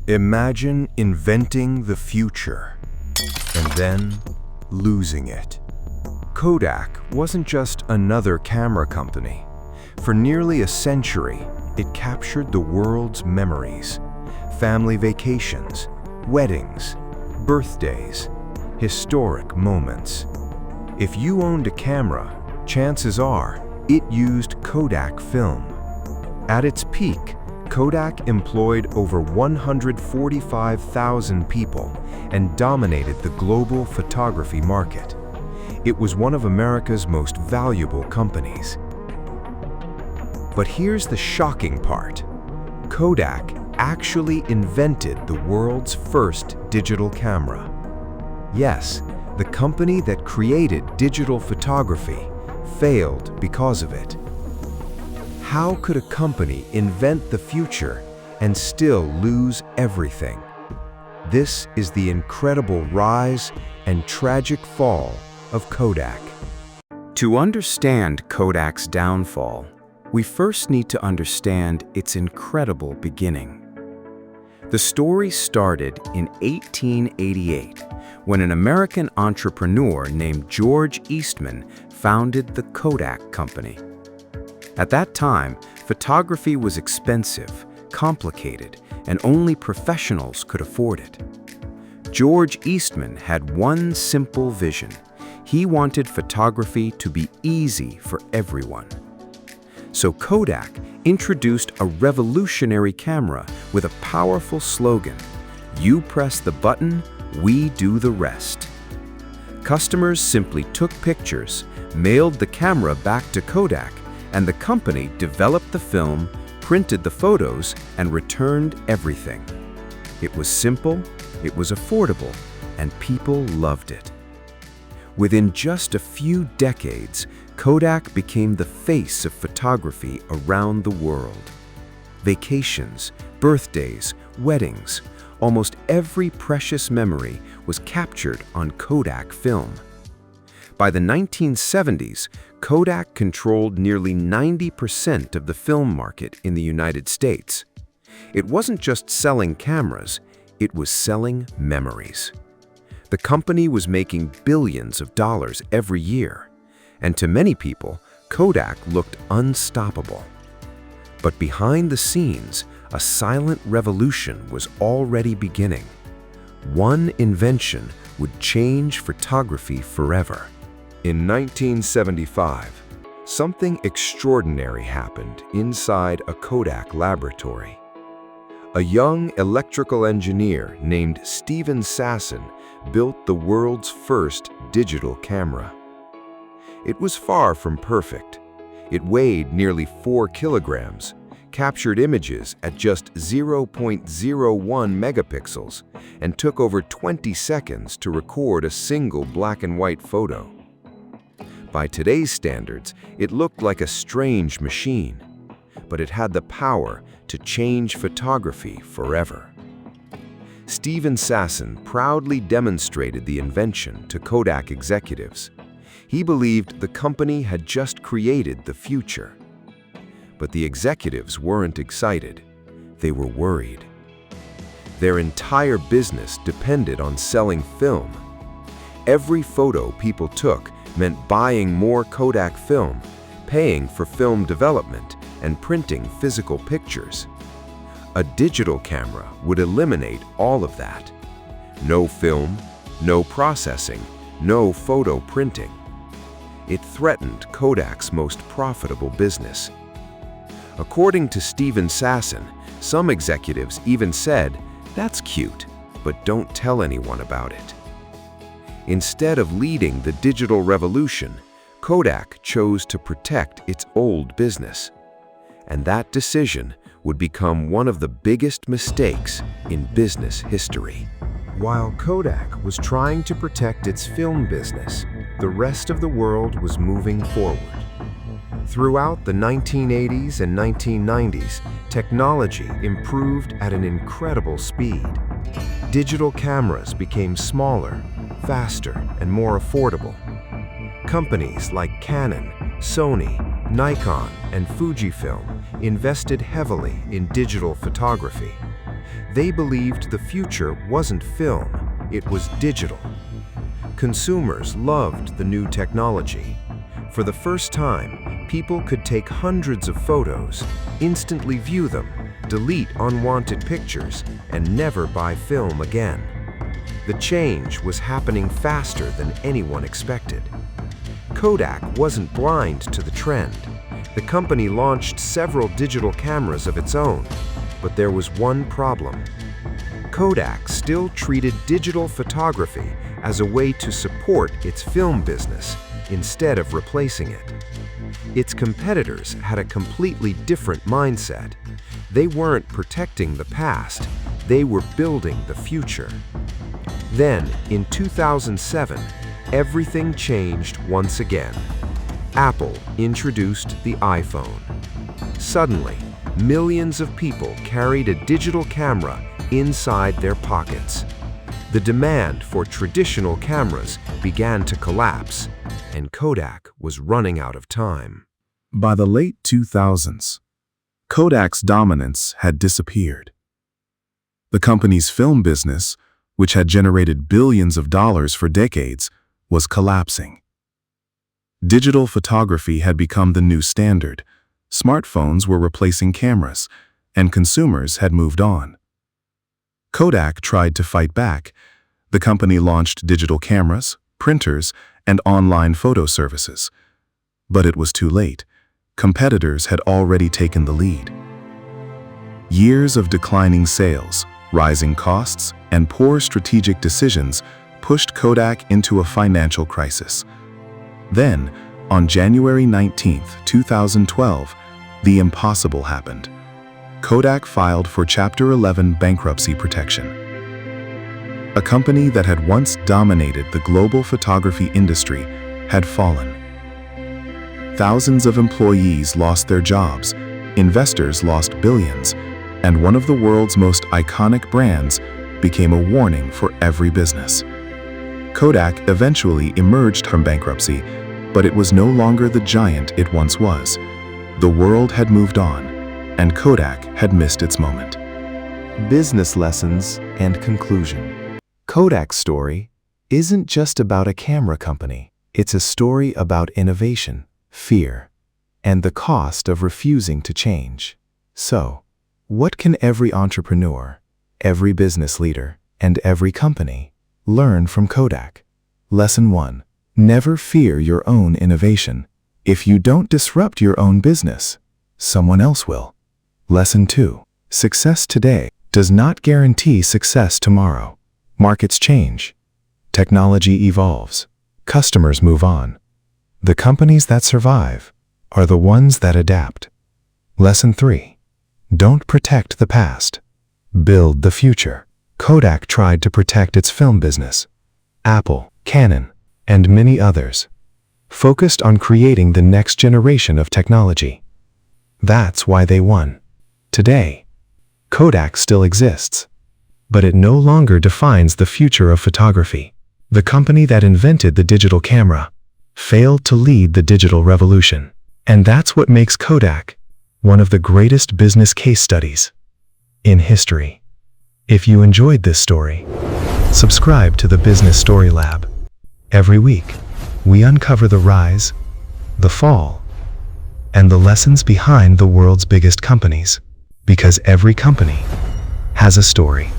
Imagine inventing the future and then losing it. Kodak wasn't just another camera company. For nearly a century, it captured the world's memories, family vacations, weddings, birthdays, historic moments. If you owned a camera, chances are it used Kodak film. At its peak, Kodak employed over 145,000 people and dominated the global photography market. It was one of America's most valuable companies. But here's the shocking part. Kodak actually invented the world's first digital camera. Yes, the company that created digital photography failed because of it. How could a company invent the future and still lose everything? This is the incredible rise and tragic fall of Kodak. To understand Kodak's downfall, we first need to understand its incredible beginning. The story started in 1888 when an American entrepreneur named George Eastman founded the Kodak Company. At that time, photography was expensive, complicated, and only professionals could afford it. George Eastman had one simple vision. He wanted photography to be easy for everyone. So Kodak introduced a revolutionary camera with a powerful slogan: "You press the button, we do the rest." Customers simply took pictures, mailed the camera back to Kodak, and the company developed the film, printed the photos, and returned everything. It was simple, it was affordable, and people loved it. Within just a few decades, Kodak became the face of photography around the world. Vacations, birthdays, weddings, almost every precious memory was captured on Kodak film. By the 1970s, Kodak controlled nearly 90% of the film market in the United States. It wasn't just selling cameras, it was selling memories. The company was making billions of dollars every year, and to many people, Kodak looked unstoppable. But behind the scenes, a silent revolution was already beginning. One invention would change photography forever. In 1975, something extraordinary happened inside a Kodak laboratory. A young electrical engineer named Stephen Sasson built the world's first digital camera. It was far from perfect. It weighed nearly 4 kilograms, captured images at just 0.01 megapixels, and took over 20 seconds to record a single black and white photo. By today's standards, it looked like a strange machine, but it had the power to change photography forever. Stephen Sasson proudly demonstrated the invention to Kodak executives. He believed the company had just created the future. But the executives weren't excited. They were worried. Their entire business depended on selling film. Every photo people took meant buying more Kodak film, paying for film development, and printing physical pictures. A digital camera would eliminate all of that. No film, no processing, no photo printing. It threatened Kodak's most profitable business. According to Stephen Sasson, some executives even said, "That's cute, but don't tell anyone about it." Instead of leading the digital revolution, Kodak chose to protect its old business. And that decision would become one of the biggest mistakes in business history. While Kodak was trying to protect its film business, the rest of the world was moving forward. Throughout the 1980s and 1990s, technology improved at an incredible speed. Digital cameras became smaller, faster, and more affordable. Companies like Canon, Sony, Nikon, and Fujifilm invested heavily in digital photography. They believed the future wasn't film, it was digital. Consumers loved the new technology. For the first time, people could take hundreds of photos, instantly view them, delete unwanted pictures, and never buy film again. The change was happening faster than anyone expected. Kodak wasn't blind to the trend. The company launched several digital cameras of its own, but there was one problem. Kodak still treated digital photography as a way to support its film business instead of replacing it. Its competitors had a completely different mindset. They weren't protecting the past, they were building the future. Then, in 2007, everything changed once again. Apple introduced the iPhone. Suddenly, millions of people carried a digital camera inside their pockets. The demand for traditional cameras began to collapse, and Kodak was running out of time. By the late 2000s, Kodak's dominance had disappeared. The company's film business, which had generated billions of dollars for decades, was collapsing. Digital photography had become the new standard. Smartphones were replacing cameras, and consumers had moved on. Kodak tried to fight back. The company launched digital cameras, printers, and online photo services. But it was too late. Competitors had already taken the lead. Years of declining sales, rising costs, and poor strategic decisions pushed Kodak into a financial crisis. Then, on January 19, 2012, the impossible happened. Kodak filed for Chapter 11 bankruptcy protection. A company that had once dominated the global photography industry had fallen. Thousands of employees lost their jobs, investors lost billions, and one of the world's most iconic brands became a warning for every business. Kodak eventually emerged from bankruptcy, but it was no longer the giant it once was. The world had moved on, and Kodak had missed its moment. Business lessons and conclusion. Kodak's story isn't just about a camera company. It's a story about innovation, fear, and the cost of refusing to change. So, what can every entrepreneur, every business leader, and every company learn from Kodak? Lesson 1. Never fear your own innovation. If you don't disrupt your own business, someone else will. Lesson 2. Success today does not guarantee success tomorrow. Markets change. Technology evolves. Customers move on. The companies that survive are the ones that adapt. Lesson 3. Don't protect the past. Build the future. Kodak tried to protect its film business. Apple, Canon, and many others focused on creating the next generation of technology. That's why they won. Today, Kodak still exists, but it no longer defines the future of photography. The company that invented the digital camera failed to lead the digital revolution. And that's what makes Kodak one of the greatest business case studies in history. If you enjoyed this story, subscribe to the Business Story Lab. Every week, we uncover the rise, the fall, and the lessons behind the world's biggest companies, because every company has a story.